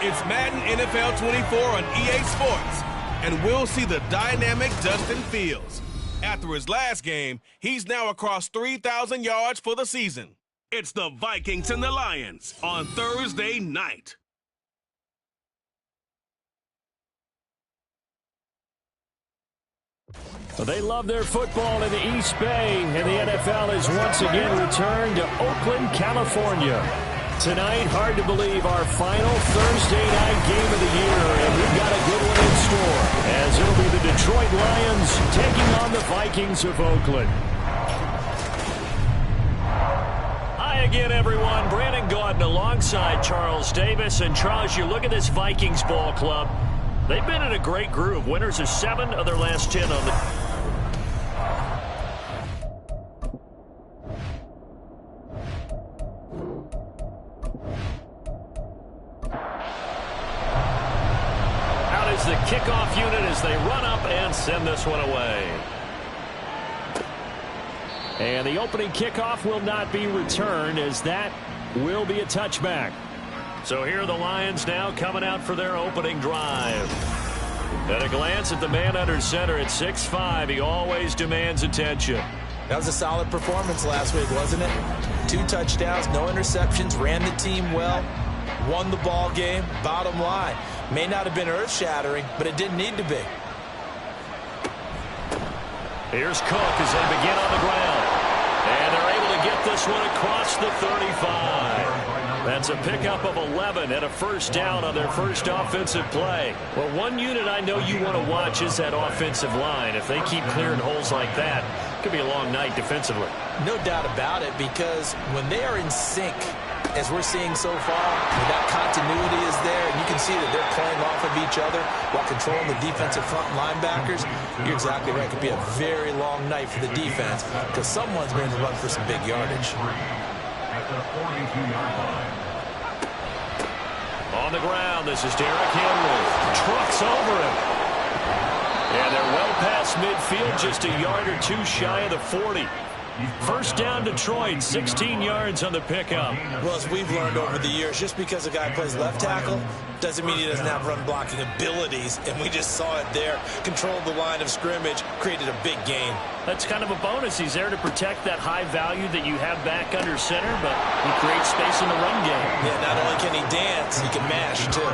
It's Madden NFL 24 on EA Sports, and we'll see the dynamic Justin Fields. After his last game, he's now across 3,000 yards for the season. It's the Vikings and the Lions on Thursday night. They love their football in the East Bay, and the NFL has once again returned to Oakland, California. Tonight, hard to believe, our final Thursday night game of the year, and we've got a good one in store, as it'll be the Detroit Lions taking on the Vikings of Oakland. Hi again, everyone. Brandon Gaudin alongside Charles Davis. And Charles, you look at this Vikings ball club. They've been in a great groove. Winners of 7 of their last 10 on the... The kickoff unit as they run up and send this one away. And the opening kickoff will not be returned, as that will be a touchback. So here are the Lions now coming out for their opening drive. At a glance at the man under center at 6'5", he always demands attention. That was a solid performance last week, wasn't it? 2 touchdowns, no interceptions, ran the team well, won the ball game. Bottom line, may not have been earth-shattering, but it didn't need to be. Here's Cook as they begin on the ground. And they're able to get this one across the 35. That's a pickup of 11 and a first down on their first offensive play. Well, one unit I know you want to watch is that offensive line. If they keep clearing holes like that, it could be a long night defensively. No doubt about it, because when they are in sync, as we're seeing so far, that continuity is there, and you can see that they're playing off of each other while controlling the defensive front linebackers. You're exactly right. It could be a very long night for the defense because someone's going to run for some big yardage. On the ground, this is Derrick Henry. Trucks over him. And they're well past midfield, just a yard or 2 shy of the 40. First down, Detroit, 16 yards on the pickup. Well, as we've learned over the years, just because a guy plays left tackle doesn't mean he doesn't have run-blocking abilities, and we just saw it there. Controlled the line of scrimmage, created a big gain. That's kind of a bonus. He's there to protect that high value that you have back under center, but he creates space in the run game. Yeah, not only can he dance, he can mash, too.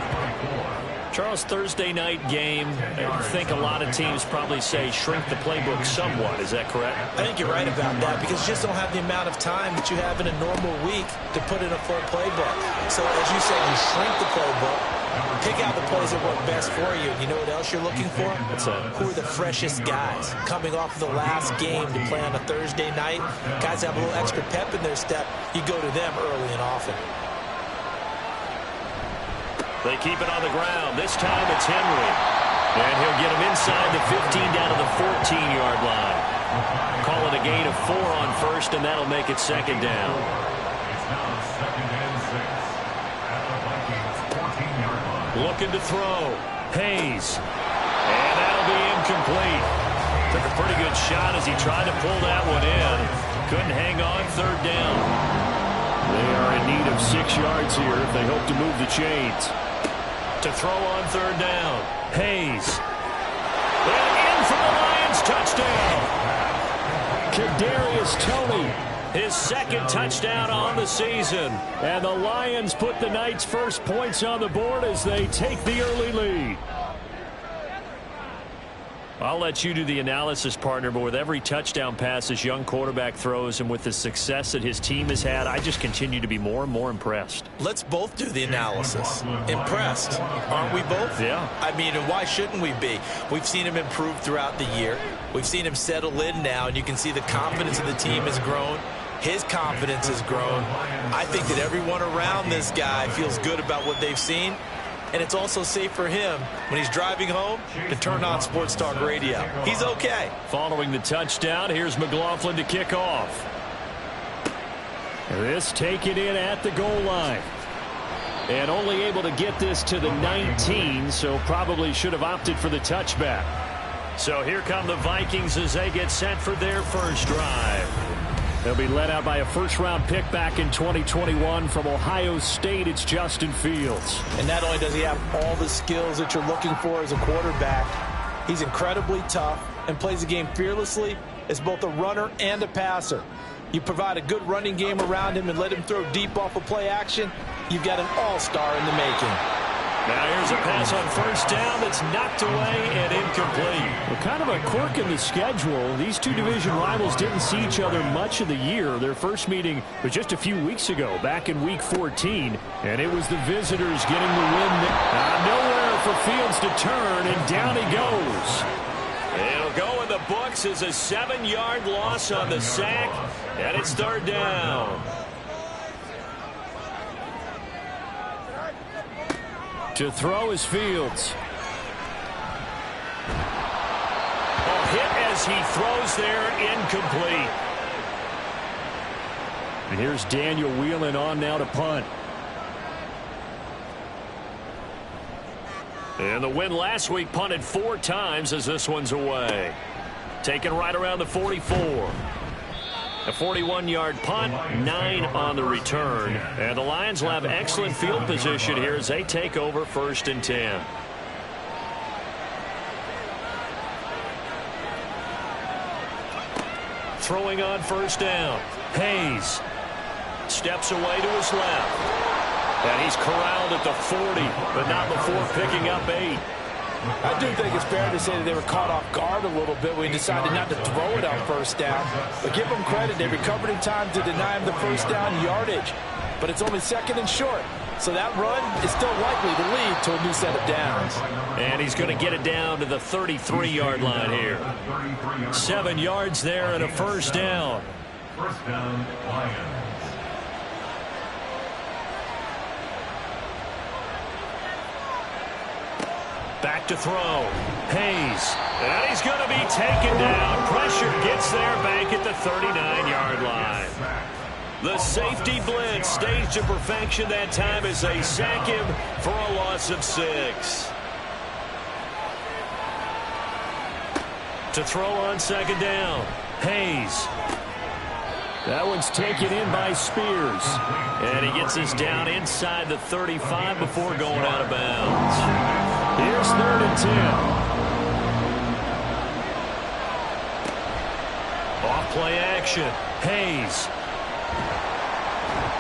Charles, Thursday night game, I think a lot of teams probably say shrink the playbook somewhat. Is that correct? I think you're right about that, because you just don't have the amount of time that you have in a normal week to put in a full playbook. So, as you said, you shrink the playbook, pick out the plays that work best for you. You know what else you're looking for? What's that? Who are the freshest guys coming off the last game to play on a Thursday night? Guys have a little extra pep in their step. You go to them early and often. They keep it on the ground. This time it's Henry. And he'll get him inside the 15 down to the 14-yard line. Call it a gain of 4 on first, and that'll make it second down. Looking to throw. Hayes. And that'll be incomplete. Took a pretty good shot as he tried to pull that one in. Couldn't hang on, third down. They are in need of 6 yards here if they hope to move the chains. To throw on third down. Hayes. And in for the Lions, touchdown. Kadarius Toney, his second touchdown on the season. And the Lions put the night's first points on the board as they take the early lead. I'll let you do the analysis, partner, but with every touchdown pass this young quarterback throws and with the success that his team has had, I just continue to be more and more impressed. Let's both do the analysis. Impressed, aren't we both? Yeah. I mean, and why shouldn't we be? We've seen him improve throughout the year. We've seen him settle in now, and you can see the confidence of the team has grown. His confidence has grown. I think that everyone around this guy feels good about what they've seen. And it's also safe for him when he's driving home to turn on Sports Talk Radio. He's okay. Following the touchdown, here's McLaughlin to kick off. This taken in at the goal line. And only able to get this to the 19, so probably should have opted for the touchback. So here come the Vikings as they get set for their first drive. They'll be led out by a first-round pick back in 2021 from Ohio State. It's Justin Fields. And not only does he have all the skills that you're looking for as a quarterback, he's incredibly tough and plays the game fearlessly as both a runner and a passer. You provide a good running game around him and let him throw deep off of play action, you've got an all-star in the making. Now here's a pass on first down that's knocked away and incomplete. Well, kind of a quirk in the schedule. These two division rivals didn't see each other much of the year. Their first meeting was just a few weeks ago, back in Week 14. And it was the visitors getting the win. Nowhere for Fields to turn, and down he goes. It'll go in the books as a 7-yard loss on the sack, and it's third down. To throw is Fields. Hit as he throws there, incomplete. And here's Daniel Whelan on now to punt. And the win last week, punted 4 times as this one's away. Taken right around the 44. A 41-yard punt, 9 on the return. And the Lions will have excellent field position here as they take over 1st and 10. Throwing on first down. Hayes steps away to his left. And he's corralled at the 40, but not before picking up 8. I do think it's fair to say that they were caught off guard a little bit when he decided not to throw it on first down. But give them credit. They recovered in time to deny him the first down yardage. But it's only 2nd and short. So that run is still likely to lead to a new set of downs. And he's going to get it down to the 33-yard line here. 7 yards there and a first down. First down, Lions. Back to throw. Hayes. And he's going to be taken down. Pressure gets there back at the 39-yard line. The safety blitz staged to perfection that time as they sack him for a loss of 6. To throw on 2nd down. Hayes. That one's taken in by Spears. And he gets us down inside the 35 before going out of bounds. Here's 3rd and 10. Off play action. Hayes.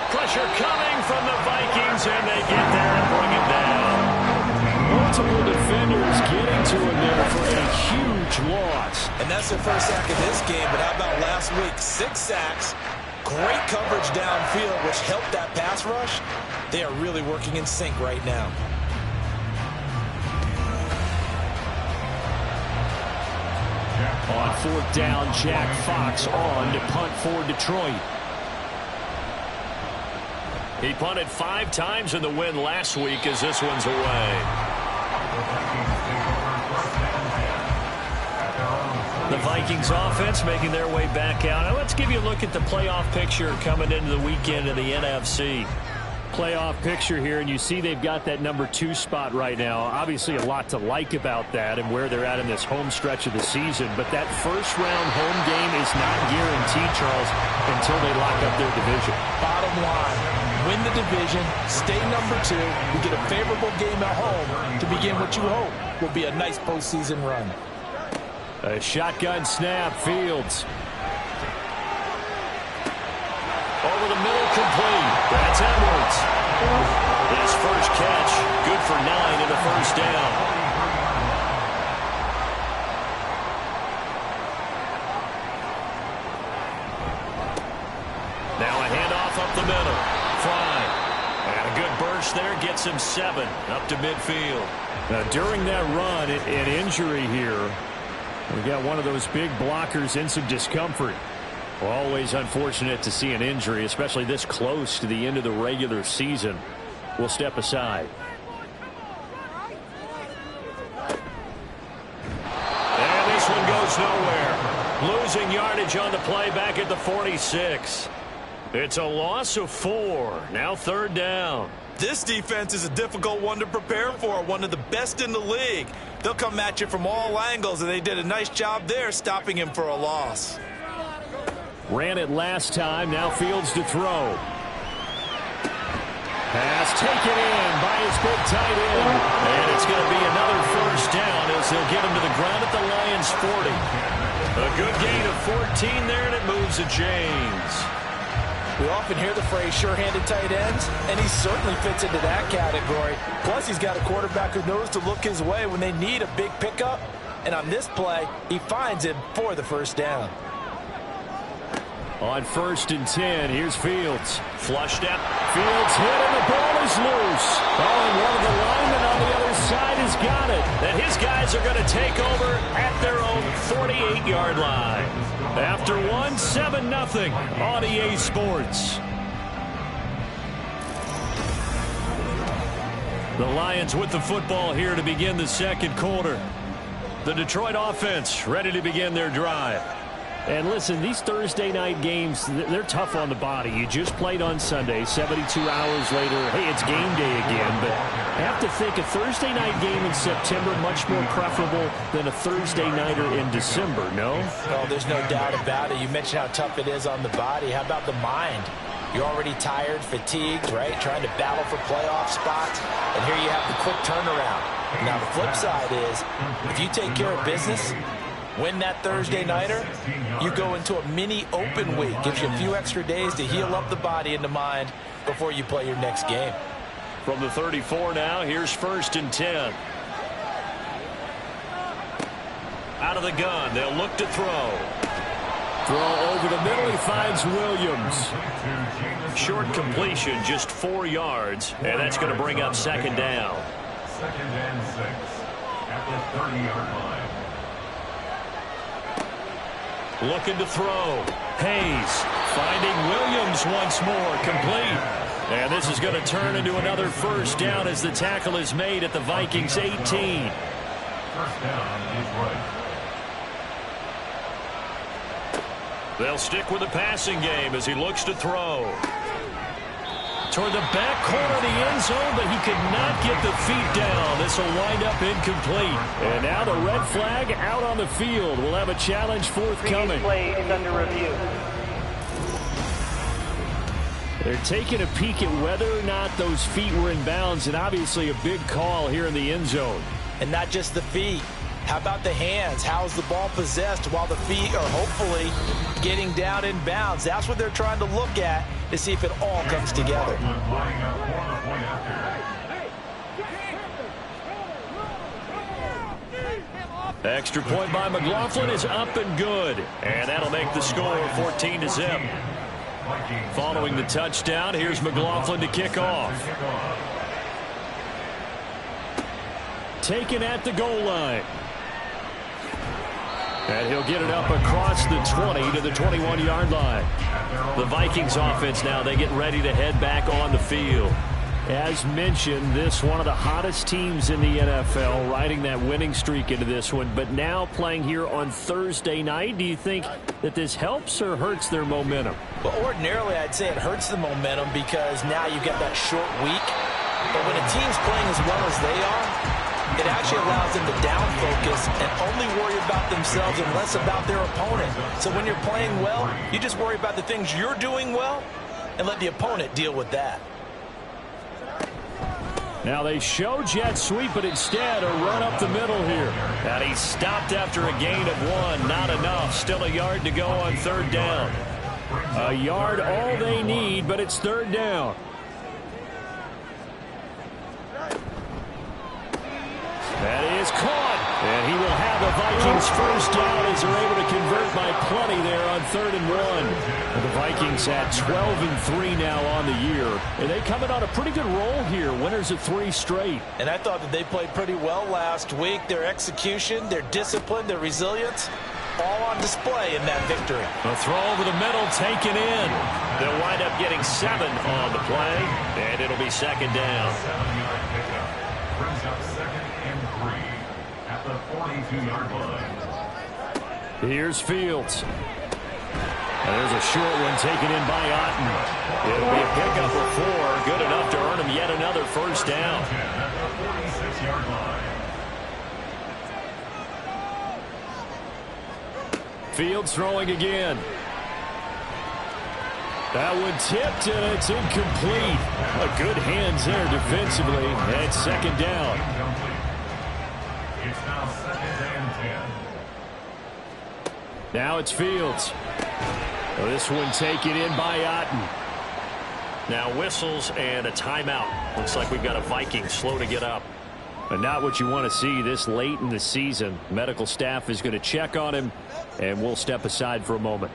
Pressure coming from the Vikings, and they get there and bring him down. Multiple defenders getting to him there for a huge loss. And that's the first sack of this game, but how about last week? 6 sacks, great coverage downfield, which helped that pass rush. They are really working in sync right now. On 4th down, Jack Fox on to punt for Detroit. He punted 5 times in the win last week as this one's away. The Vikings offense making their way back out. Now let's give you a look at the playoff picture coming into the weekend of the NFC. Playoff picture here, and you see they've got that number 2 spot right now. Obviously a lot to like about that and where they're at in this home stretch of the season, but that first-round home game is not guaranteed, Charles, until they lock up their division. Bottom line, win the division, stay number 2, you get a favorable game at home to begin what you hope will be a nice postseason run. A shotgun snap, Fields. Over the middle, complete. That's Edwards. His first catch, good for 9 in the first down. Now a handoff up the middle. Fry. And a good burst there gets him 7 up to midfield. Now during that run, an injury here. We got one of those big blockers in some discomfort. Always unfortunate to see an injury, especially this close to the end of the regular season. We'll step aside. And this one goes nowhere. Losing yardage on the play back at the 46. It's a loss of 4. Now 3rd down. This defense is a difficult one to prepare for, one of the best in the league. They'll come at you from all angles, and they did a nice job there stopping him for a loss. Ran it last time. Now Fields to throw. Pass taken in by his big tight end. And it's going to be another first down as he'll get him to the ground at the Lions' 40. A good gain of 14 there, and it moves the chains. We often hear the phrase sure-handed tight ends, and he certainly fits into that category. Plus, he's got a quarterback who knows to look his way when they need a big pickup. And on this play, he finds him for the first down. On 1st and 10, here's Fields. Flushed out. Fields hit, and the ball is loose. Oh, and one of the linemen on the other side has got it. And his guys are going to take over at their own 48-yard line. After one, 7-0 on EA Sports. The Lions with the football here to begin the second quarter. The Detroit offense ready to begin their drive. And listen, these Thursday night games, they're tough on the body. You just played on Sunday, 72 hours later. Hey, it's game day again. But I have to think a Thursday night game in September much more preferable than a Thursday nighter in December, no? Oh, there's no doubt about it. You mentioned how tough it is on the body. How about the mind? You're already tired, fatigued, right? Trying to battle for playoff spots. And here you have the quick turnaround. Now, the flip side is, if you take care of business, win that Thursday nighter, you go into a mini open week. Gives you a few extra days to heal up the body and the mind before you play your next game. From the 34 now, here's 1st and 10. Out of the gun, they'll look to throw. Throw over the middle, he finds Williams. Short completion, just 4 yards, and that's going to bring up 2nd down. 2nd and 6 at the 30-yard line. Looking to throw. Hayes finding Williams once more, complete. And this is going to turn into another first down as the tackle is made at the Vikings 18. First down is right. They'll stick with the passing game as he looks to throw. Toward the back corner of the end zone, but he could not get the feet down. This will wind up incomplete. And now the red flag out on the field. We'll have a challenge forthcoming. Play is under review. They're taking a peek at whether or not those feet were in bounds, and obviously a big call here in the end zone. And not just the feet. How about the hands? How's the ball possessed while the feet are hopefully getting down in bounds? That's what they're trying to look at to see if it all comes together. Extra point by McLaughlin is up and good. And that'll make the score 14-0. Following the touchdown, here's McLaughlin to kick off. Taken at the goal line. And he'll get it up across the 20 to the 21-yard line. The Vikings offense now, they get ready to head back on the field. As mentioned, this one of the hottest teams in the NFL, riding that winning streak into this one, but now playing here on Thursday night. Do you think that this helps or hurts their momentum? Well, ordinarily, I'd say it hurts the momentum because now you've got that short week. But when a team's playing as well as they are, it actually allows them to down focus and only worry about themselves and less about their opponent. So when you're playing well, you just worry about the things you're doing well and let the opponent deal with that. Now they show jet sweep, but instead a run up the middle here. And he stopped after a gain of 1. Not enough. Still a yard to go on 3rd down. A yard all they need, but it's 3rd down. That is caught. And he will have the Vikings first down as they're able to convert by plenty there on 3rd and 1. And the Vikings at 12-3 now on the year. And they come in on a pretty good roll here. Winners of 3 straight. And I thought that they played pretty well last week. Their execution, their discipline, their resilience, all on display in that victory. A throw over the middle, taken in. They'll wind up getting 7 on the play. And it'll be 2nd down. 7-yard pickup brings up 2nd and 3 at the 42-yard line. Here's Fields. And there's a short one taken in by Otten. It'll be a pickup of 4. Good enough to earn him yet another first down. At the 46-yard line. Fields throwing again. That one tipped, and it's incomplete. A good hands there defensively, and second down. It's now 2nd and 10. Now it's Fields. Well, this one taken in by Otten. Now whistles and a timeout. Looks like we've got a Viking slow to get up. But not what you want to see this late in the season. Medical staff is going to check on him, and we'll step aside for a moment.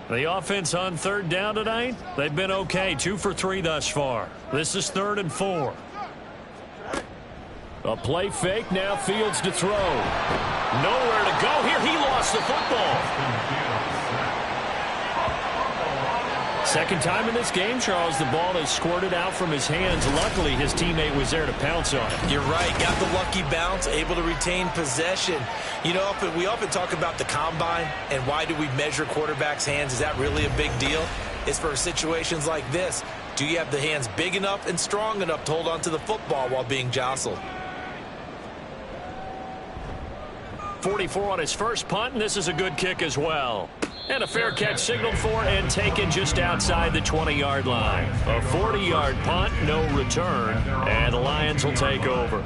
The offense on third down tonight, they've been okay. 2 for 3 thus far. This is 3rd and 4. A play fake, now Fields to throw. Nowhere to go here. He lost the football. Second time in this game, Charles, the ball has squirted out from his hands. Luckily, his teammate was there to pounce on it. You're right. Got the lucky bounce, able to retain possession. You know, we often talk about the combine and why do we measure quarterbacks' hands. Is that really a big deal? It's for situations like this. Do you have the hands big enough and strong enough to hold on to the football while being jostled? 44 on his first punt, and this is a good kick as well. And a fair catch signaled for and taken just outside the 20-yard line. A 40-yard punt, no return, and the Lions will take over.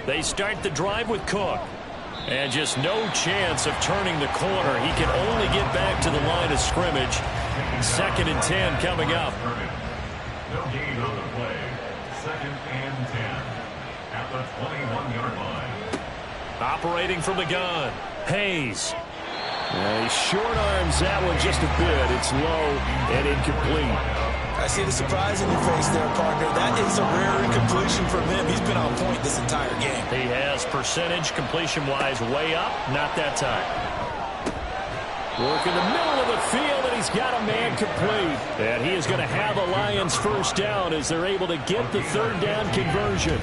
They start the drive with Cook. And just no chance of turning the corner. He can only get back to the line of scrimmage. 2nd and 10 coming up. No gain on the play. 2nd and 10. At the 21-yard line. Operating from the gun. Hayes. He short arms that one just a bit. It's low and incomplete. I see the surprise in your face there, partner. That is a rare incompletion from him. He's been on point this entire game. He has percentage completion-wise way up. Not that time. Work in the middle of the field, and he's got a man complete. And he is going to have a Lions first down as they're able to get the third down conversion.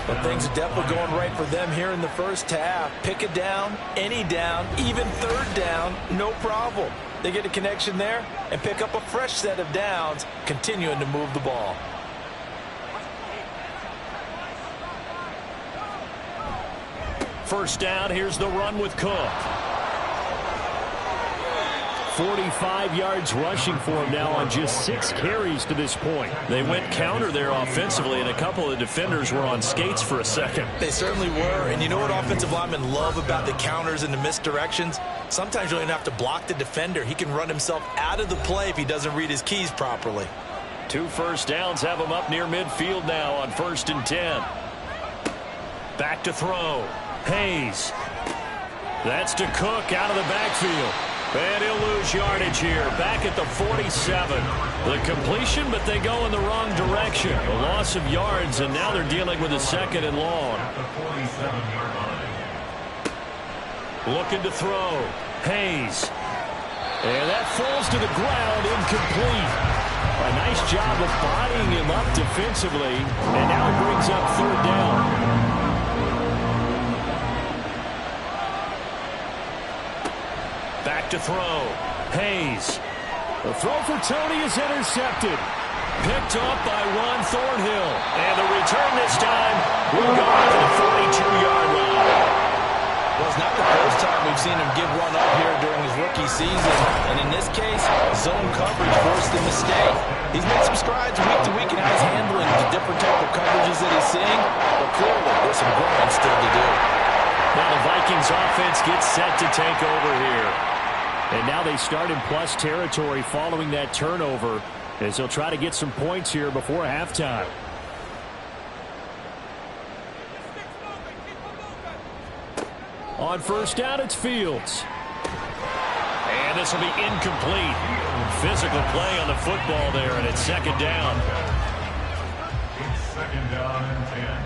But things are definitely going right for them here in the first half. Pick a down, any down, even third down, no problem. They get a connection there and pick up a fresh set of downs, continuing to move the ball. First down, here's the run with Cook. 45 yards rushing for him now on just 6 carries to this point. They went counter there offensively, and a couple of defenders were on skates for a second. They certainly were, and you know what offensive linemen love about the counters and the misdirections? Sometimes you don't even have to block the defender. He can run himself out of the play if he doesn't read his keys properly. 2 first downs have him up near midfield now on 1st and 10. Back to throw. Hayes. That's to Cook out of the backfield. And he'll lose yardage here. Back at the 47. The completion, but they go in the wrong direction. A loss of yards, and now they're dealing with a 2nd and long. Looking to throw. Hayes. And that falls to the ground, incomplete. A nice job of bodying him up defensively, and now it brings up third down. Back to throw. Hayes. The throw for Tony is intercepted. Picked up by Ron Thornhill. And the return this time will go out to the 42-yard line. Well, it's not the first time we've seen him give one up here during his rookie season. And in this case, zone coverage forced the mistake. He's made some strides week to week in how he's handling the different type of coverages that he's seeing. But clearly, there's some growing still to do. Now the Vikings offense gets set to take over here. And now they start in plus territory following that turnover as they'll try to get some points here before halftime. On first down, it's Fields. And this will be incomplete. Physical play on the football there, and it's 2nd down. It's 2nd down and 10.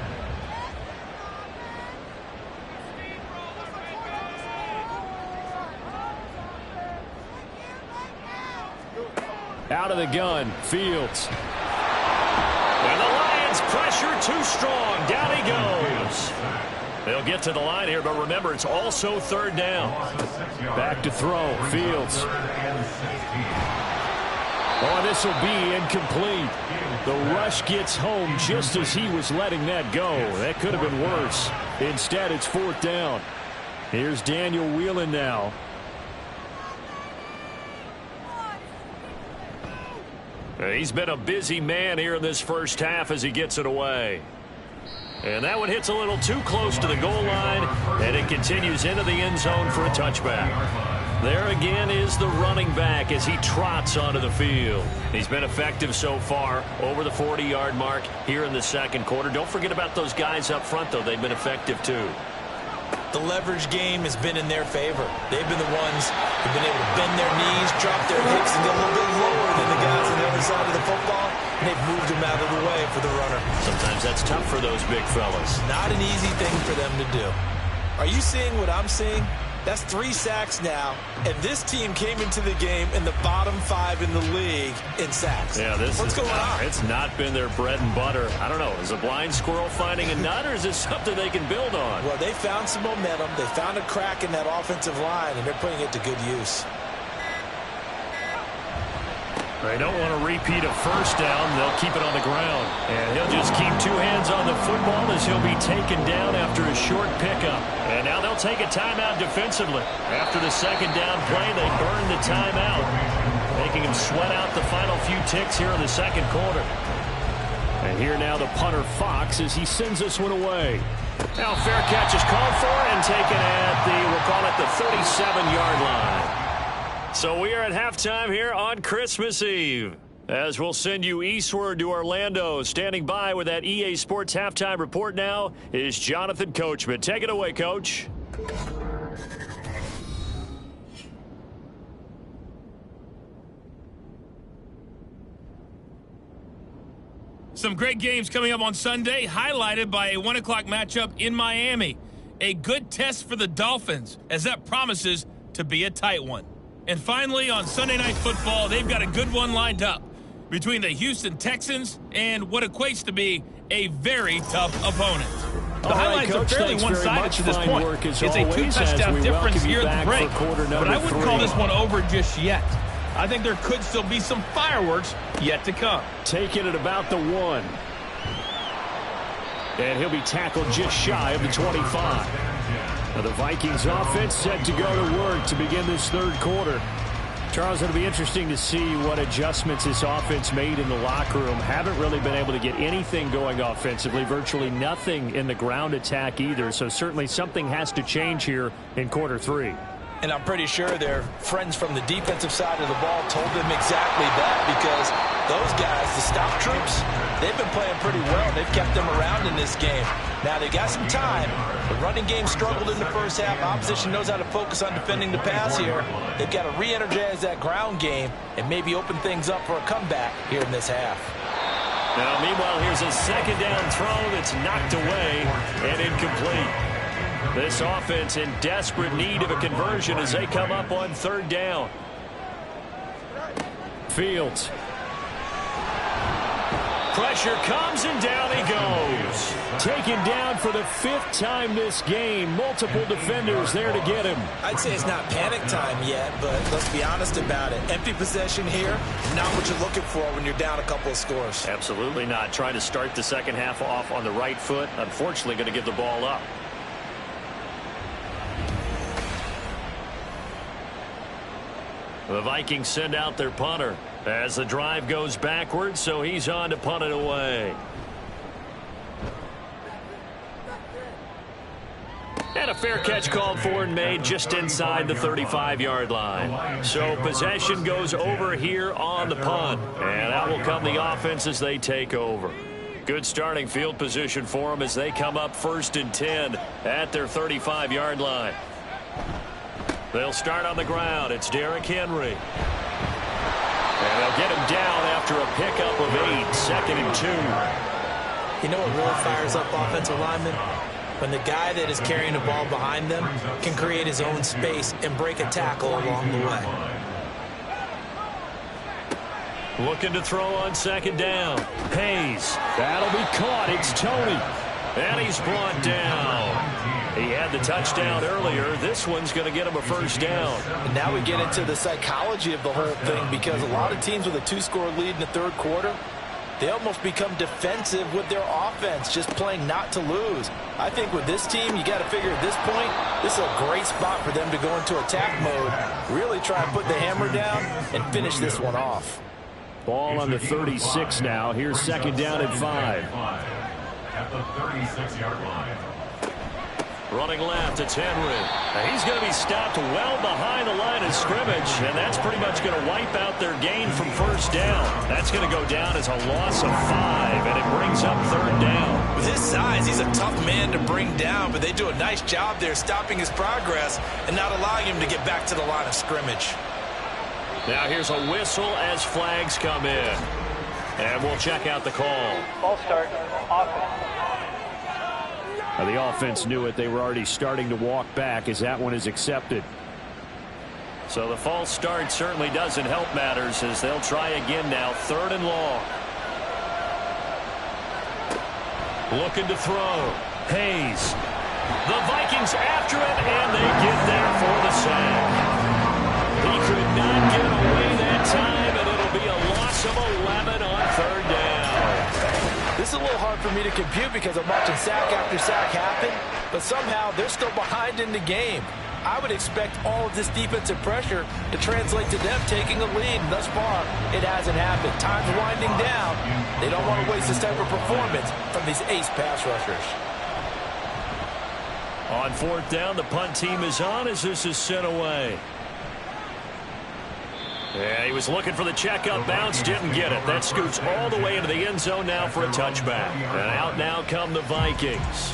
Out of the gun, Fields. And the Lions pressure too strong. Down he goes. They'll get to the line here, but remember, it's also third down. Back to throw, Fields. Oh, this will be incomplete. The rush gets home just as he was letting that go. That could have been worse. Instead, it's 4th down. Here's Daniel Whelan now. He's been a busy man here in this first half as he gets it away. And that one hits a little too close to the goal line, and it continues into the end zone for a touchback. There again is the running back as he trots onto the field. He's been effective so far, over the 40-yard mark here in the second quarter. Don't forget about those guys up front, though. They've been effective, too. The leverage game has been in their favor. They've been the ones who've been able to bend their knees, drop their hips, and get a little bit lower than the guys on the other side of the football, and they've moved them out of the way for the runner. Sometimes that's tough for those big fellas. Not an easy thing for them to do. Are you seeing what I'm seeing? That's 3 sacks now, and this team came into the game in the bottom 5 in the league in sacks. Yeah, what's going on? It's not been their bread and butter. I don't know. Is a blind squirrel finding a nut, or is this something they can build on? Well, they found some momentum. They found a crack in that offensive line, and they're putting it to good use. They don't want to repeat a first down. They'll keep it on the ground. And he'll just keep 2 hands on the football as he'll be taken down after a short pickup. And now they'll take a timeout defensively. After the second down play, they burn the timeout, making him sweat out the final few ticks here in the second quarter. And here now the punter Fox as he sends this one away. Now fair catch is called for and taken at we'll call it the 37-yard line. So we are at halftime here on Christmas Eve. As we'll send you eastward to Orlando. Standing by with that EA Sports halftime report now is Jonathan Coachman. Take it away, Coach. Some great games coming up on Sunday, highlighted by a 1 o'clock matchup in Miami. A good test for the Dolphins, as that promises to be a tight one. And finally, on Sunday Night Football, they've got a good one lined up between the Houston Texans and what equates to be a very tough opponent. The highlights are fairly one-sided to this point. It's a 2-touchdown difference here at the break, but I wouldn't call this one over just yet. I think there could still be some fireworks yet to come. Taking it about the 1. And he'll be tackled just shy of the 25. Now the Vikings offense set to go to work to begin this third quarter. Charles, it'll be interesting to see what adjustments this offense made in the locker room. Haven't really been able to get anything going offensively, virtually nothing in the ground attack either. So certainly something has to change here in quarter 3. And I'm pretty sure their friends from the defensive side of the ball told them exactly that, because those guys, the stop troops, they've been playing pretty well. They've kept them around in this game. Now, they got some time. The running game struggled in the first half. Opposition knows how to focus on defending the pass here. They've got to re-energize that ground game and maybe open things up for a comeback here in this half. Now, meanwhile, here's a second down throw that's knocked away and incomplete. This offense in desperate need of a conversion as they come up on third down. Fields. Pressure comes and down he goes. Taken down for the 5th time this game. Multiple defenders there to get him. I'd say it's not panic time yet, but let's be honest about it. Empty possession here, not what you're looking for when you're down a couple of scores. Absolutely not. Trying to start the second half off on the right foot. Unfortunately, going to give the ball up. The Vikings send out their punter as the drive goes backwards, so he's on to punt it away. And a fair catch called for and made just inside the 35-yard line. So possession goes over here on the punt, and out will come the offense as they take over. Good starting field position for them as they come up 1st and 10 at their 35-yard line. They'll start on the ground. It's Derrick Henry. And they'll get him down after a pickup of 8, 2nd and 2. You know what really fires up offensive linemen? When the guy that is carrying the ball behind them can create his own space and break a tackle along the way. Looking to throw on 2nd down. Hayes. That'll be caught. It's Tony. And he's brought down. He had the touchdown earlier. This one's going to get him a 1st down. And now we get into the psychology of the whole thing, because a lot of teams with a 2-score lead in the third quarter, they almost become defensive with their offense, just playing not to lose. I think with this team, you got to figure at this point, this is a great spot for them to go into attack mode, really try and put the hammer down and finish this one off. Ball on the 36 now. Here's second down and 5. At the 36-yard line. Running left, it's Henry. He's going to be stopped well behind the line of scrimmage, and that's pretty much going to wipe out their gain from first down. That's going to go down as a loss of 5, and it brings up third down. With his size, he's a tough man to bring down, but they do a nice job there stopping his progress and not allowing him to get back to the line of scrimmage. Now here's a whistle as flags come in. And we'll check out the call. Ball start, offense. The offense knew it. They were already starting to walk back as that one is accepted. So the false start certainly doesn't help matters as they'll try again now. Third and long. Looking to throw. Hayes. The Vikings after him, and they get there for the sack. He could not get away that time, and it'll be a loss of 11 on third down. This is a little hard for me to compute because I'm watching sack after sack happen, but somehow they're still behind in the game. I would expect all of this defensive pressure to translate to them taking a lead, and thus far, it hasn't happened. Time's winding down. They don't want to waste this type of performance from these ace pass rushers. On fourth down, the punt team is on as this is sent away. Yeah, he was looking for the checkup bounce, didn't get it. That scoots all the way into the end zone now for a touchback. And out now come the Vikings.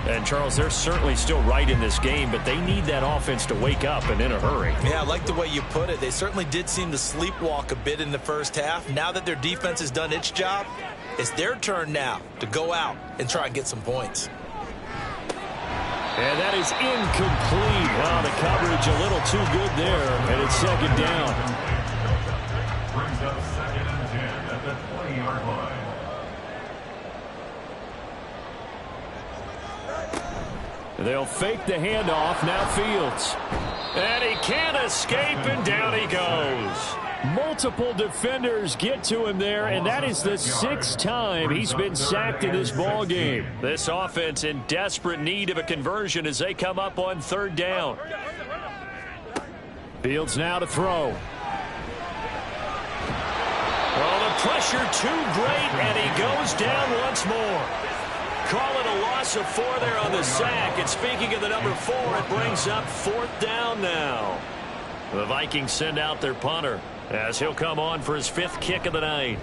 And, Charles, they're certainly still right in this game, but they need that offense to wake up and in a hurry. Yeah, I like the way you put it. They certainly did seem to sleepwalk a bit in the first half. Now that their defense has done its job, it's their turn now to go out and try and get some points. And that is incomplete. Wow, the coverage a little too good there, and it's second down. Brings up second and 10 at the 20-yard line. They'll fake the handoff. Now Fields. And he can't escape, and down he goes. Multiple defenders get to him there, and that is the 6th time he's been sacked in this ball game. This offense in desperate need of a conversion as they come up on third down. Fields now to throw. Well, the pressure too great, and he goes down once more. Call it a loss of 4 there on the sack. And speaking of the number 4, it brings up fourth down now. The Vikings send out their punter as he'll come on for his 5th kick of the night.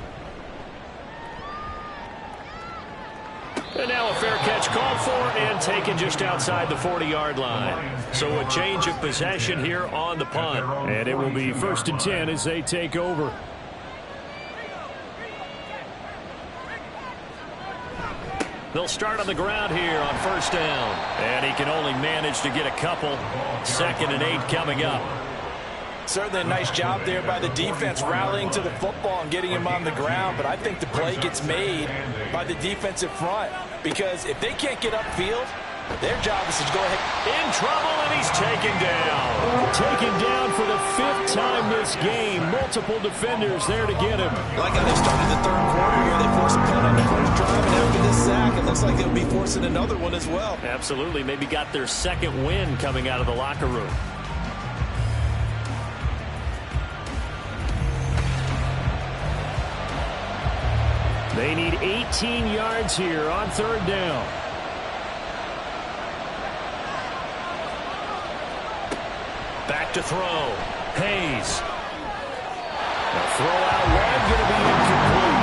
And now a fair catch called for and taken just outside the 40-yard line. So a change of possession here on the punt. And it will be 1st and 10 as they take over. They'll start on the ground here on first down. And he can only manage to get a couple. 2nd and 8 coming up. Certainly a nice job there by the defense rallying to the football and getting him on the ground, but I think the play gets made by the defensive front because if they can't get upfield, their job is to go ahead. In trouble, and he's taken down. Taken down for the 5th time this game. Multiple defenders there to get him. Like how they started the third quarter here. They forced a punt on the first drive, and after this sack, it looks like they'll be forcing another one as well. Absolutely. Maybe got their 2nd win coming out of the locker room. They need 18 yards here on third down. Back to throw. Hayes. The throw out wide going to be incomplete.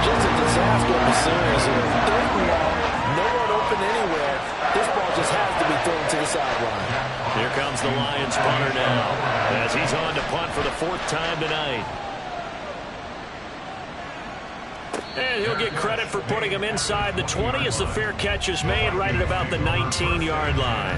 Just a disaster of a series here. 3rd and long, no one open anywhere. This ball just has to be thrown to the sideline. Here comes the Lions punter now as he's on to punt for the 4th time tonight. And he'll get credit for putting him inside the 20 as the fair catch is made right at about the 19-yard line.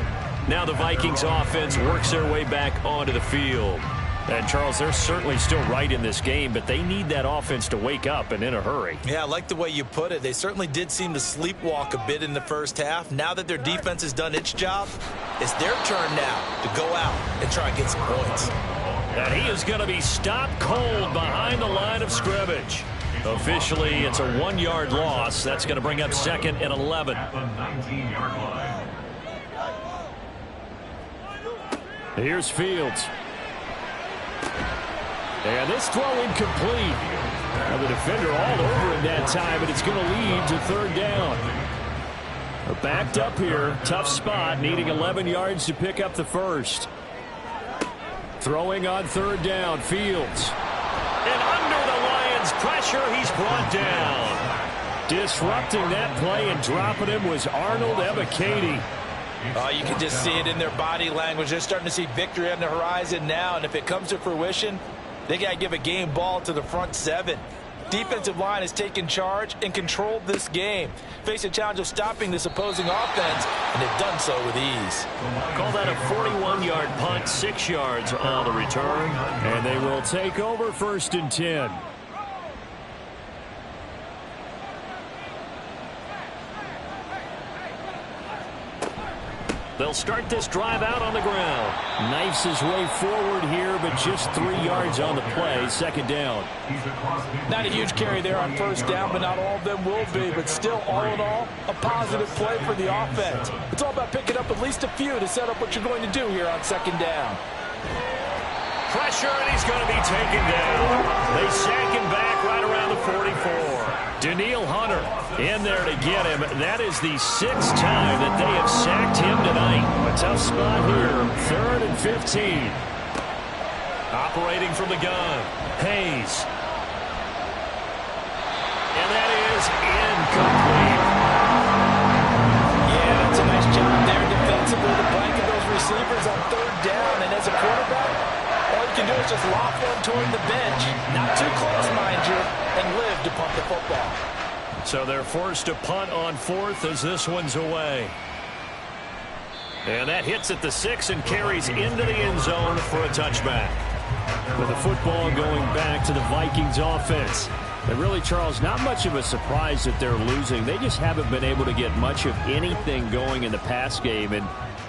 Now the Vikings offense works their way back onto the field. And, Charles, they're certainly still right in this game, but they need that offense to wake up and in a hurry. Yeah, I like the way you put it. They certainly did seem to sleepwalk a bit in the first half. Now that their defense has done its job, it's their turn now to go out and try and get some points. And he is going to be stopped cold behind the line of scrimmage. Officially, it's a 1-yard loss. That's going to bring up 2nd and 11. At the 19-yard line. Here's Fields. And this throw incomplete. Now the defender all over him that time, but it's going to lead to 3rd down. They're backed up here. Tough spot, needing 11 yards to pick up the first. Throwing on 3rd down, Fields. And under the Lions' pressure, he's brought down. Disrupting that play and dropping him was Arnold Ebiketie. You can just see it in their body language. They're starting to see victory on the horizon now, and if it comes to fruition, they got to give a game ball to the front 7. Defensive line has taken charge and controlled this game. Face a challenge of stopping this opposing offense, and they've done so with ease. Call that a 41-yard punt, 6 yards on the return, and they will take over 1st and 10. They'll start this drive out on the ground. Knifes his way forward here, but just 3 yards on the play. 2nd down. Not a huge carry there on 1st down, but not all of them will be. But still, all in all, a positive play for the offense. It's all about picking up at least a few to set up what you're going to do here on 2nd down. Pressure, and he's going to be taken down. They sack him back right around the 44. Danielle Hunter in there to get him. That is the 6th time that they have sacked him tonight. A tough spot here. 3rd and 15. Operating from the gun, Hayes. And that is incomplete. Yeah, that's a nice job there defensively to blanket those receivers on 3rd down. And as a quarterback, all you can do is just lock one toward the bench. Not too close, mind you, and live to punt the football. So they're forced to punt on 4th as this one's away. And that hits at the 6 and carries into the end zone for a touchback. With the football going back to the Vikings offense. And really, Charles, not much of a surprise that they're losing. They just haven't been able to get much of anything going in the pass game. And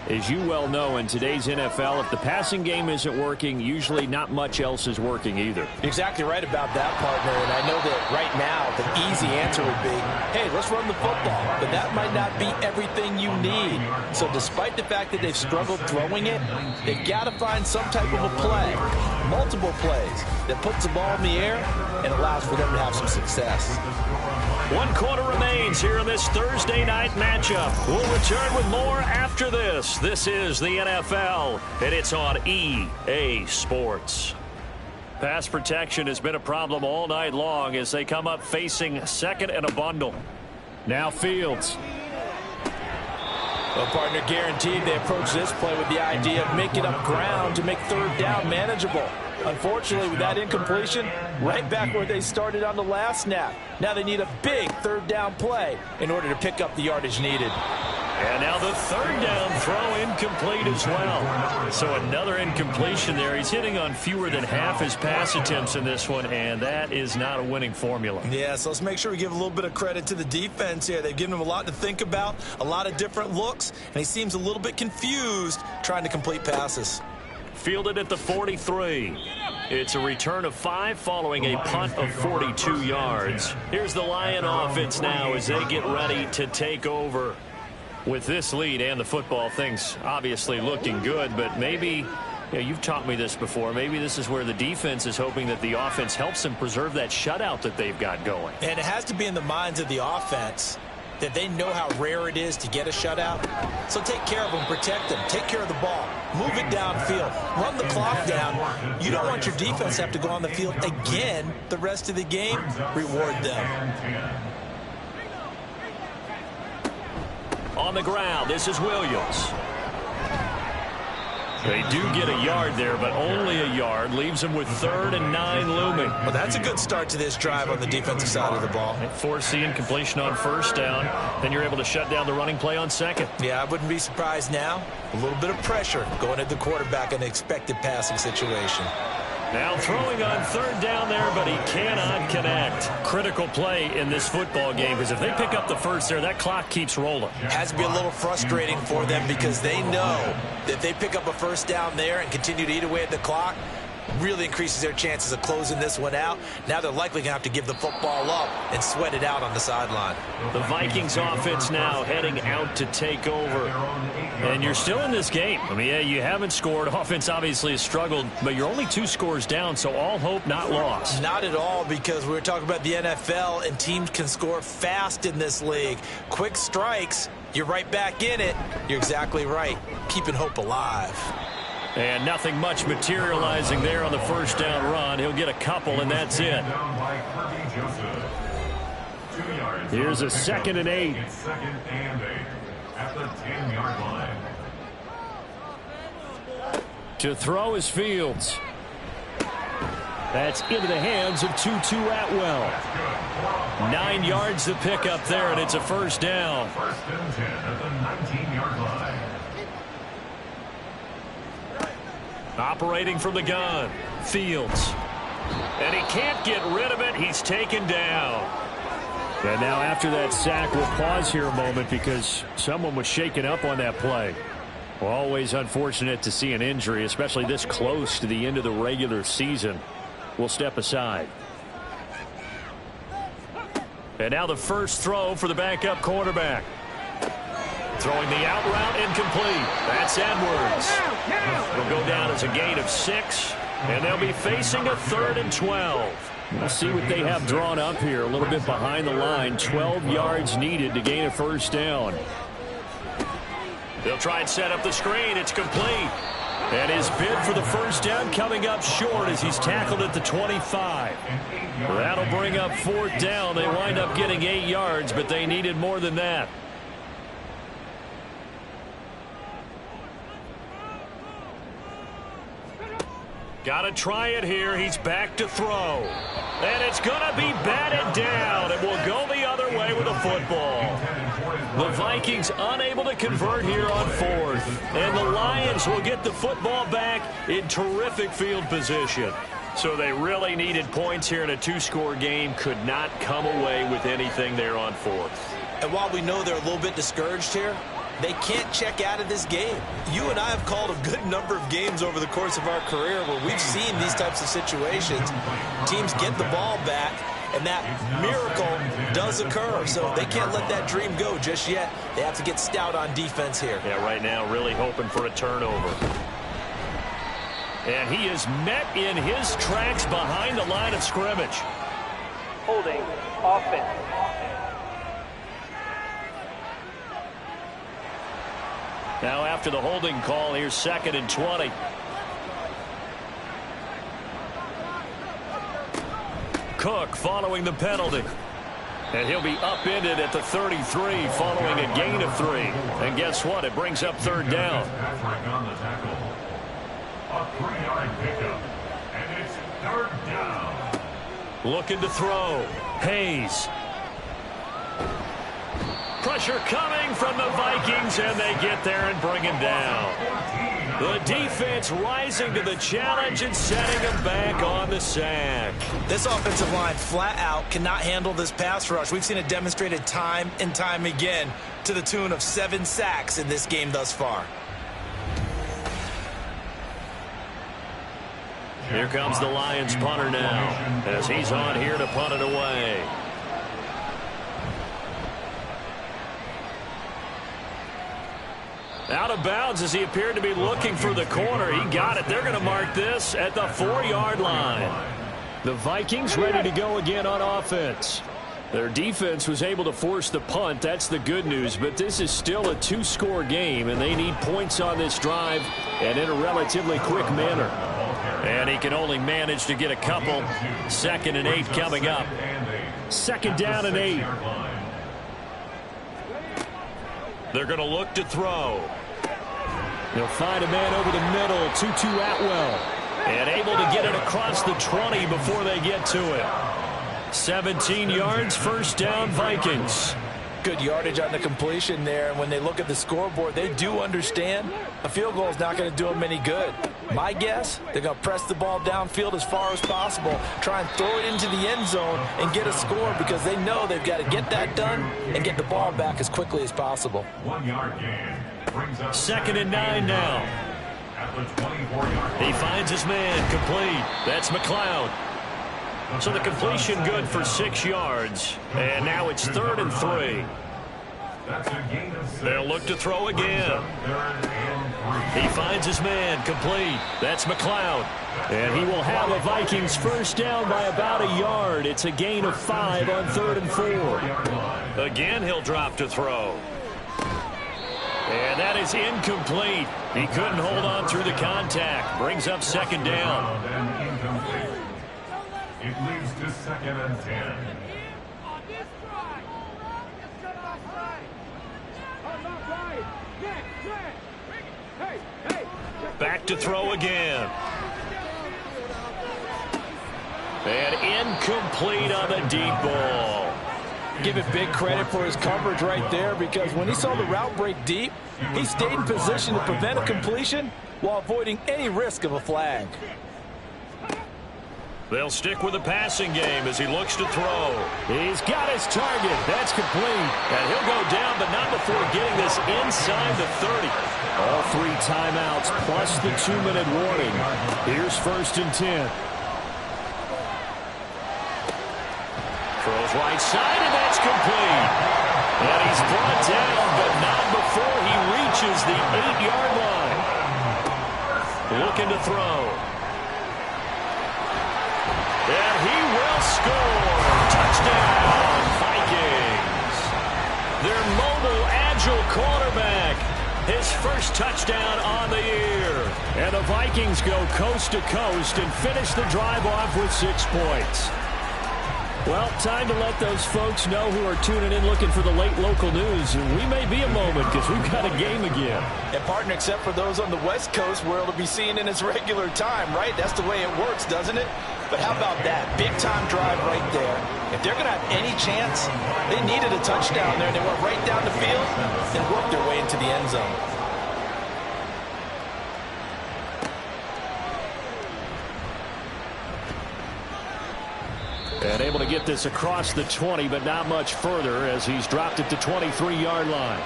as you well know, in today's NFL, if the passing game isn't working, usually not much else is working either. Exactly right about that, partner. And I know that right now the easy answer would be, hey, let's run the football. But that might not be everything you need. So despite the fact that they've struggled throwing it, they've got to find some type of a play, multiple plays, that puts the ball in the air and allows for them to have some success. 1 quarter remains here in this Thursday night matchup. We'll return with more after this. This is the NFL, and it's on EA Sports. Pass protection has been a problem all night long as they come up facing 2nd and a bundle. Now Fields. Well, partner, guaranteed they approach this play with the idea of making up ground to make 3rd down manageable. Unfortunately, with that incompletion, right back where they started on the last snap. Now they need a big 3rd down play in order to pick up the yardage needed. And now the 3rd down throw incomplete as well. So another incompletion there. He's hitting on fewer than half his pass attempts in this one, and that is not a winning formula. Yeah, so let's make sure we give a little bit of credit to the defense here. They've given him a lot to think about, a lot of different looks, and he seems a little bit confused trying to complete passes. Fielded at the 43. It's a return of 5 following a punt of 42 yards. Here's the Lion offense now as they get ready to take over. With this lead and the football, things obviously looking good, but maybe, you've taught me this before, maybe this is where the defense is hoping that the offense helps them preserve that shutout that they've got going. And it has to be in the minds of the offense that they know how rare it is to get a shutout. So take care of them, protect them, take care of the ball, move it downfield, run the clock down. You don't want your defense to have to go on the field again the rest of the game. Reward them. On the ground, this is Williams. They do get a yard there, but only a yard. Leaves them with 3rd and 9 looming. Well, that's a good start to this drive on the defensive side of the ball. Force the incompletion on 1st down. Then you're able to shut down the running play on 2nd. Yeah, I wouldn't be surprised now. A little bit of pressure going at the quarterback in an expected passing situation. Now throwing on 3rd down there, but he cannot connect. Critical play in this football game, because if they pick up the first there, that clock keeps rolling. Has to be a little frustrating for them because they know that if they pick up a 1st down there and continue to eat away at the clock, really increases their chances of closing this one out. Now they're likely going to have to give the football up and sweat it out on the sideline. The Vikings offense now heading out to take over. And you're still in this game. I mean, yeah, you haven't scored. Offense obviously has struggled, but you're only 2 scores down, so all hope not lost. Not at all, because we were talking about the NFL, and teams can score fast in this league. Quick strikes, you're right back in it. You're exactly right. Keeping hope alive. And nothing much materializing there on the first down run. He'll get a couple, and that's it. Here's a 2nd and 8. It's 2nd and 8 at the 10-yard line. To throw is Fields. That's into the hands of Tutu Atwell. 9 yards to pick up there, and it's a first down. 1st and 10 at the 19-yard line. Operating from the gun, Fields. And he can't get rid of it. He's taken down. And now after that sack, we'll pause here a moment because someone was shaken up on that play. Well, always unfortunate to see an injury, especially this close to the end of the regular season. We'll step aside. And now the first throw for the backup quarterback. Throwing the out route incomplete. That's Edwards. It'll go down as a gain of 6, and they'll be facing a 3rd and 12. We'll see what they have drawn up here. A little bit behind the line. 12 yards needed to gain a first down. They'll try and set up the screen. It's complete. And his bid for the first down coming up short as he's tackled at the 25. That'll bring up 4th down. They wind up getting 8 yards, but they needed more than that. Got to try it here. He's back to throw. And it's going to be batted down. It will go the other way with a football. The Vikings unable to convert here on 4th. And the Lions will get the football back in terrific field position. So they really needed points here in a 2-score game. Could not come away with anything there on 4th. And while we know they're a little bit discouraged here, they can't check out of this game. You and I have called a good number of games over the course of our career where we've seen these types of situations. Teams get the ball back, and that miracle does occur. So they can't let that dream go just yet. They have to get stout on defense here. Yeah, right now really hoping for a turnover. And he is met in his tracks behind the line of scrimmage. Holding offense. Now after the holding call, here's 2nd and 20. Cook following the penalty. And he'll be upended at the 33 following a gain of 3. And guess what? It brings up 3rd down. Patrick on the tackle. A 3-yard pickup. And it's 3rd down. Looking to throw. Hayes. Pressure coming from the Vikings, and they get there and bring him down. The defense rising to the challenge and setting him back on the sack. This offensive line flat out cannot handle this pass rush. We've seen it demonstrated time and time again to the tune of 7 sacks in this game thus far. Here comes the Lions punter now as he's on here to punt it away. Out of bounds as he appeared to be looking for the corner. He got it. They're going to mark this at the 4-yard line. The Vikings ready to go again on offense. Their defense was able to force the punt. That's the good news. But this is still a 2-score game, and they need points on this drive and in a relatively quick manner. And he can only manage to get a couple. 2nd and 8 coming up. 2nd down and 8. They're going to look to throw. They'll find a man over the middle, Tutu Atwell. And able to get it across the 20 before they get to it. 17 yards, first down, Vikings. Good yardage on the completion there. And when they look at the scoreboard, they do understand a field goal is not going to do them any good. My guess, they're going to press the ball downfield as far as possible, try and throw it into the end zone and get a score because they know they've got to get that done and get the ball back as quickly as possible. 1 yard gain. 2nd and 9 now. At the 24-yard line. He finds his man, complete. That's McLeod. So the completion good for 6 yards. And now it's 3rd and 3. That's a gain of 6. They'll look to throw again. 3rd and 3. He finds his man, complete. That's McLeod. And he will have a Vikings first down by about a yard. It's a gain of 5 on 3rd and 4. Again, he'll drop to throw. And that is incomplete. He couldn't hold on through the contact. Brings up 2nd down. And incomplete. It leads to 2nd and 10. Back to throw again. And incomplete on the deep ball. Give it big credit for his coverage right there, because when he saw the route break deep, he stayed in position to prevent a completion while avoiding any risk of a flag. They'll stick with the passing game as he looks to throw. He's got his target. That's complete. And he'll go down, but not before getting this inside the 30. All 3 timeouts plus the 2-minute warning. Here's 1st and 10. Throws right side, and that's complete. And he's brought down, but not before he reaches the 8-yard line. Looking to throw. And he will score. Touchdown, Vikings. Their mobile, agile quarterback. His first touchdown on the year. And the Vikings go coast to coast and finish the drive off with 6 points. Well, time to let those folks know who are tuning in looking for the late local news. And we may be a moment because we've got a game again. And, partner, except for those on the West Coast where it'll be seen in its regular time, right? That's the way it works, doesn't it? But how about that? Big-time drive right there. If they're going to have any chance, they needed a touchdown there. They went right down the field and worked their way into the end zone. And able to get this across the 20, but not much further as he's dropped it to 23-yard line.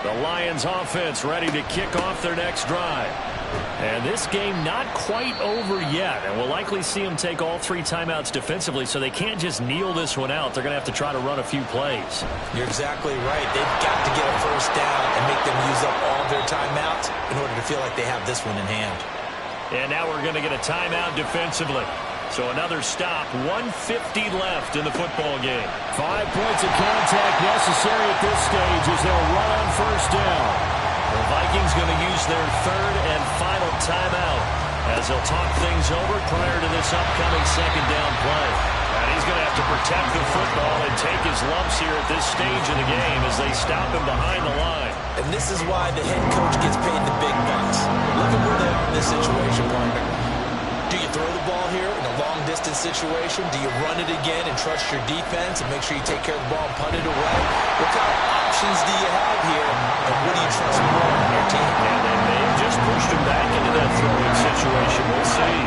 The Lions offense ready to kick off their next drive. And this game not quite over yet. And we'll likely see them take all 3 timeouts defensively, so they can't just kneel this one out. They're going to have to try to run a few plays. You're exactly right. They've got to get a first down and make them use up all their timeouts in order to feel like they have this one in hand. And now we're going to get a timeout defensively. So another stop, 1:50 left in the football game. 5 points of contact necessary at this stage as they'll run on first down. The Vikings going to use their 3rd and final timeout as they'll talk things over prior to this upcoming 2nd down play. And he's going to have to protect the football and take his lumps here at this stage of the game as they stop him behind the line. And this is why the head coach gets paid the big bucks. Look at where they are in this situation, partner. Do you throw the ball here in a long-distance situation? Do you run it again and trust your defense and make sure you take care of the ball and punt it away? What kind of options do you have here, and what do you trust more on your team? And they may have just pushed him back into that throwing situation. We'll see.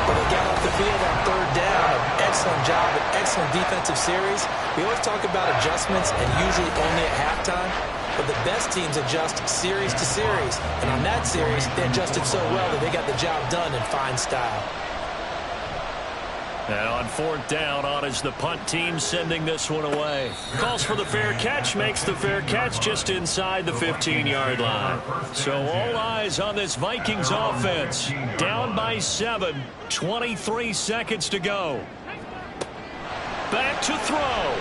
But they got off the field on 3rd down. An excellent job, an excellent defensive series. We always talk about adjustments and usually only at halftime. But the best teams adjust series to series. And on that series, they adjusted so well that they got the job done in fine style. And on 4th down, on is the punt team sending this one away. Calls for the fair catch, makes the fair catch just inside the 15-yard line. So all eyes on this Vikings offense. Down by 7, 23 seconds to go. Back to throw.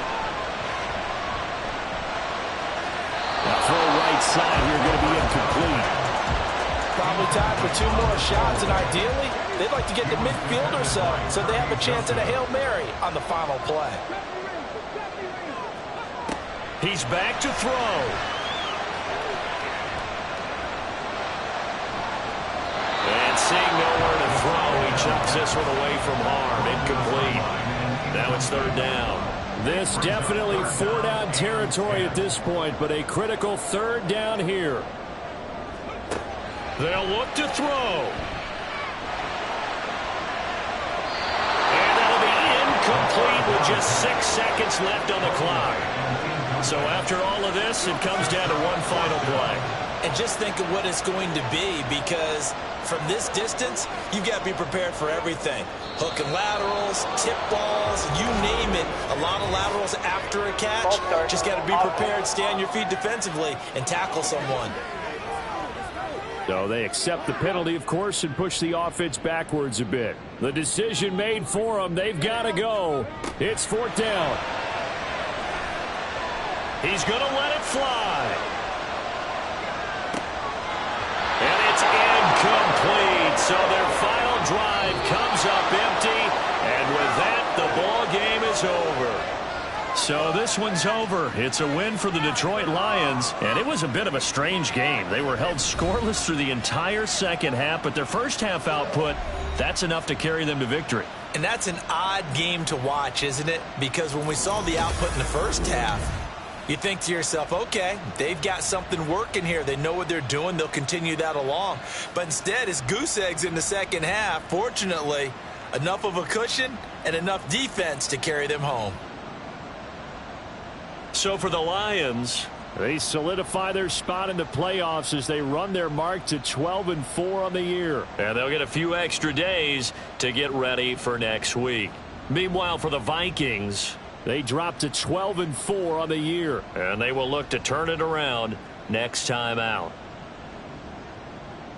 Throw right side here going to be incomplete. Probably time for 2 more shots, and ideally, they'd like to get the midfield or so they have a chance at a Hail Mary on the final play. He's back to throw. And seeing nowhere to throw, he chucks this one away from harm. Incomplete. Now it's 3rd down. This definitely 4-down territory at this point, but a critical 3rd down here. They'll look to throw. And that'll be incomplete with just 6 seconds left on the clock. So after all of this, it comes down to one final play. And just think of what it's going to be, because from this distance, you've got to be prepared for everything. Hook and laterals, tip balls, you name it. A lot of laterals after a catch. Just got to be prepared, stay on your feet defensively, and tackle someone. So they accept the penalty, of course, and push the offense backwards a bit. The decision made for them. They've got to go. It's 4th down. He's going to let it fly. And it's incomplete. So their final drive comes up empty. And with that, the ball game is over. So this one's over. It's a win for the Detroit Lions, and it was a bit of a strange game. They were held scoreless through the entire second half, but their first half output, that's enough to carry them to victory. And that's an odd game to watch, isn't it? Because when we saw the output in the first half, you think to yourself, okay, they've got something working here. They know what they're doing. They'll continue that along. But instead, it's goose eggs in the second half. Fortunately, enough of a cushion and enough defense to carry them home. So for the Lions, they solidify their spot in the playoffs as they run their mark to 12-4 on the year. And they'll get a few extra days to get ready for next week. Meanwhile, for the Vikings, they drop to 12-4 on the year, and they will look to turn it around next time out.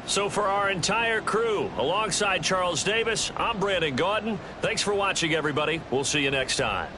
So for our entire crew, alongside Charles Davis, I'm Brandon Gaudin. Thanks for watching, everybody. We'll see you next time.